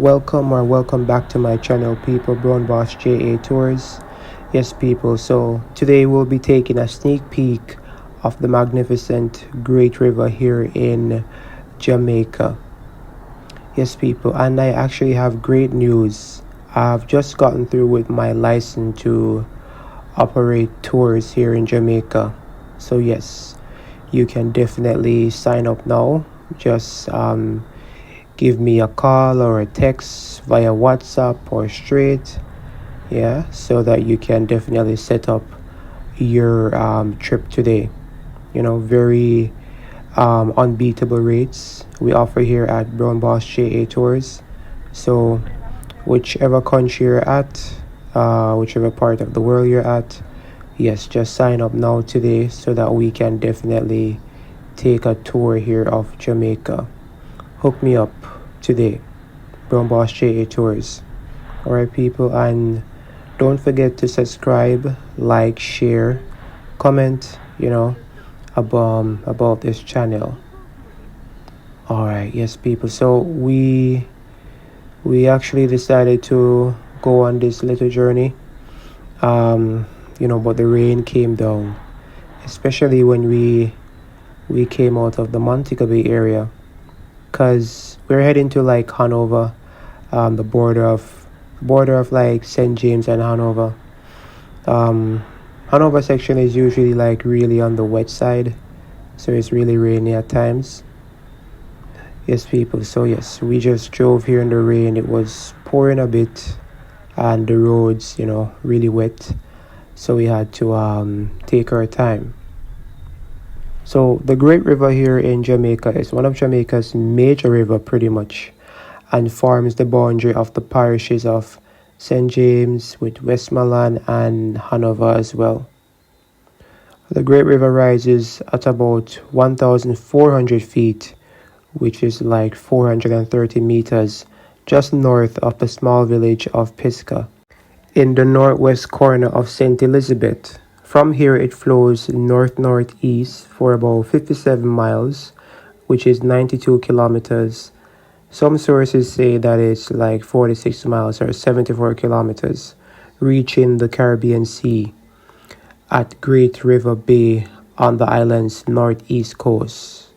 Welcome back to my channel, people. BrownBossJaTours. Yes, people, so today we'll be taking a sneak peek of the magnificent Great River here in Jamaica. Yes, people, and I actually have great news. I've just gotten through with my license to operate tours here in Jamaica. So yes, you can definitely sign up now. Just give me a call or a text via WhatsApp or straight, so that you can definitely set up your trip today. Very unbeatable rates we offer here at BrownBossJaTours. So whichever country you're at, whichever part of the world you're at, yes, just sign up now today so that we can definitely take a tour here of Jamaica. Hook me up today, BrownBossJaTours. Alright, people, and don't forget to subscribe, like, share, comment, about this channel. Alright, yes, people. So we actually decided to go on this little journey. But the rain came down, especially when we came out of the Montego Bay area, because we're heading to like Hanover, the border of like St. James and Hanover. Hanover section is usually like really on the wet side, so it's really rainy at times. Yes, people. So yes, we just drove here in the rain. It was pouring a bit, and the roads, really wet. So we had to take our time. So the Great River here in Jamaica is one of Jamaica's major river, pretty much, and forms the boundary of the parishes of St. James with Westmoreland and Hanover as well. The Great River rises at about 1,400 feet, which is like 430 meters, just north of the small village of Pisca, in the northwest corner of St. Elizabeth. From here it flows north-northeast for about 57 miles, which is 92 kilometers. Some sources say that it's like 46 miles or 74 kilometers, reaching the Caribbean Sea at Great River Bay on the island's northeast coast.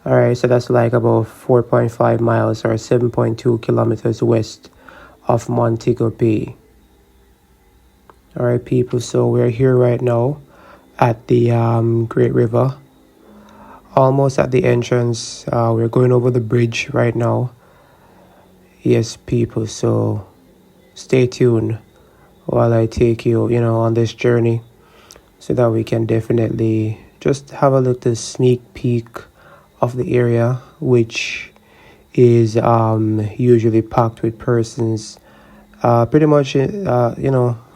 Alright, so that's like about 4.5 miles or 7.2 kilometers west of Montego Bay. Alright, people, so we're here right now at the Great River, almost at the entrance. We're going over the bridge right now. Yes, people, so stay tuned while I take you, on this journey, so that we can definitely just have a little sneak peek of the area, which is usually packed with persons, pretty much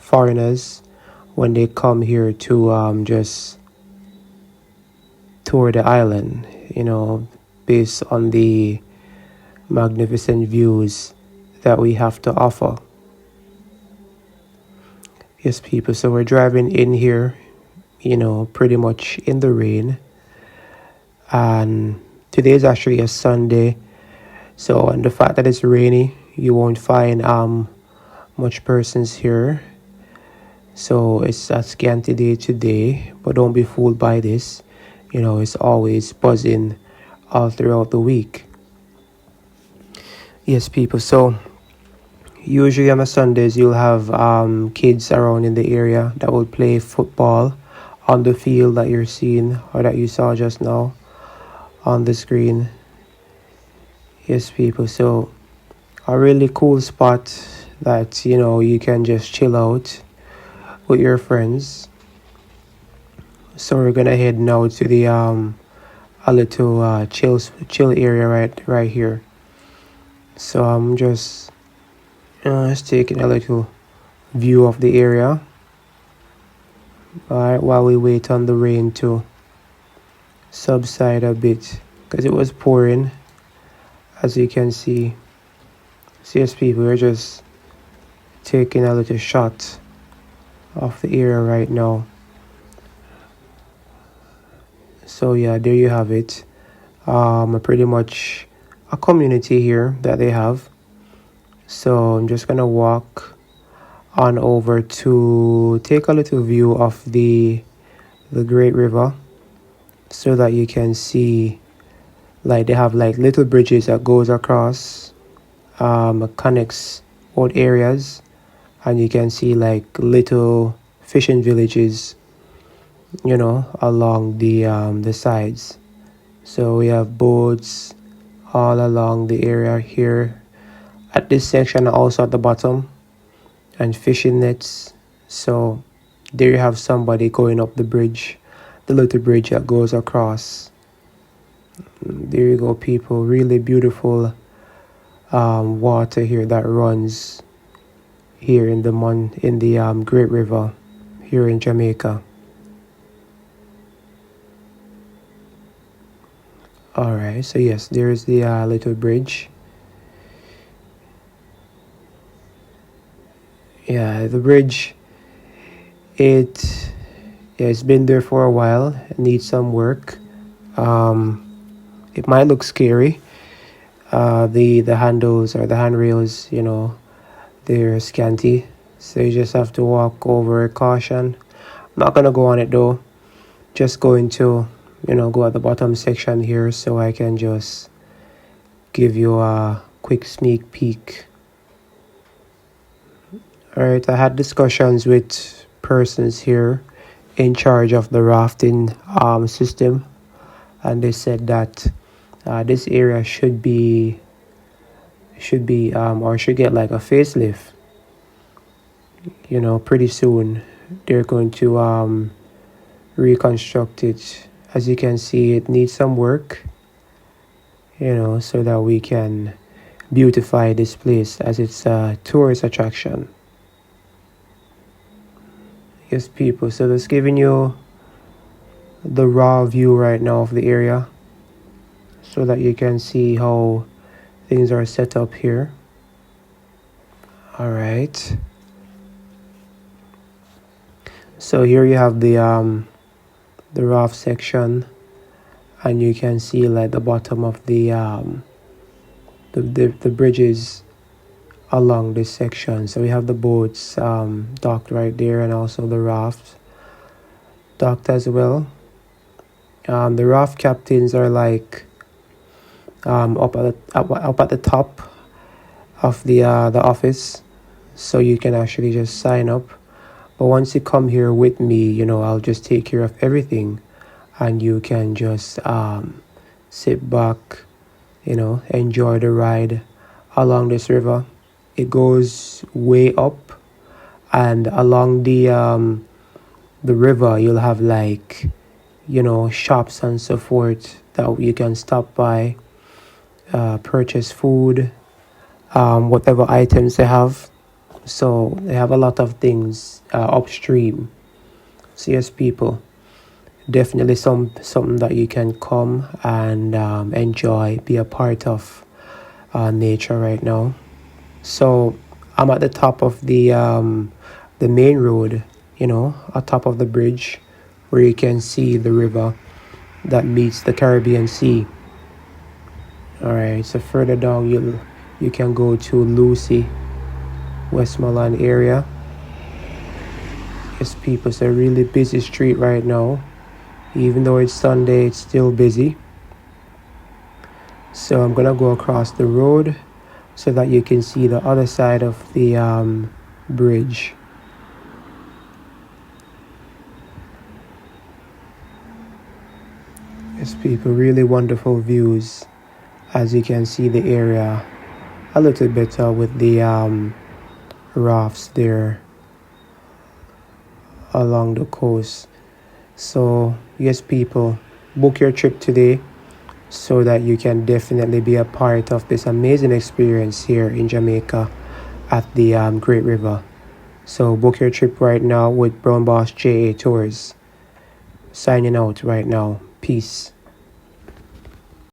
foreigners, when they come here to just tour the island, based on the magnificent views that we have to offer. Yes, people, so we're driving in here, pretty much in the rain. And today is actually a Sunday, so, and the fact that it's rainy, you won't find much persons here. So it's a scanty day today, but don't be fooled by this. It's always buzzing all throughout the week. Yes, people, so usually on a Sundays you'll have kids around in the area that will play football on the field that you're seeing, or that you saw just now on the screen. Yes, people, so a really cool spot that you can just chill out with your friends. So we're gonna head now to the a little chill area right here. So I'm just taking a little view of the area, while we wait on the rain to subside a bit, because it was pouring, as you can see. So yes, people, we're just taking a little shot of the area right now. So yeah, there you have it. Pretty much a community here that they have. So I'm just gonna walk on over to take a little view of the Great River, so that you can see, like, they have like little bridges that goes across, connects both areas, and you can see like little fishing villages, along the sides. So we have boats all along the area here at this section, also at the bottom, and fishing nets. So there you have somebody going up the bridge, the little bridge that goes across. There you go, people. Really beautiful water here that runs here in the Great River here in Jamaica. All right, so yes, there's the little bridge. Yeah, the bridge, it's been there for a while. It needs some work. It might look scary. The handles or the handrails, they're scanty, so you just have to walk over caution. I'm not gonna go on it though. Just going to, go at the bottom section here, so I can just give you a quick sneak peek. All right, I had discussions with persons here in charge of the rafting system, and they said that this area should get like a facelift. Pretty soon they're going to reconstruct it. As you can see, it needs some work, so that we can beautify this place as it's a tourist attraction. Yes, people, so that's giving you the raw view right now of the area, so that you can see how things are set up here. All right, so here you have the raft section, and you can see like the bottom of the bridges along this section. So we have the boats docked right there, and also the raft docked as well. The raft captains are like up at the top of the office, so you can actually just sign up. But once you come here with me, I'll just take care of everything, and you can just sit back, enjoy the ride along this river. It goes way up, and along the river you'll have like, shops and so forth that you can stop by, purchase food, whatever items they have. So they have a lot of things upstream. So yes, people, definitely something that you can come and enjoy, be a part of nature right now. So I'm at the top of the main road, at top of the bridge, where you can see the river that meets the Caribbean Sea. All right, so further down you can go to Lucy, Westmoreland area. Yes, people, it's a really busy street right now. Even though it's Sunday, it's still busy. So I'm gonna go across the road so that you can see the other side of the bridge. Yes, people, really wonderful views. As you can see the area a little better with the rafts there along the coast. So yes, people, book your trip today, so that you can definitely be a part of this amazing experience here in Jamaica at the Great River. So book your trip right now with BrownBossJaTours. Signing out right now. Peace.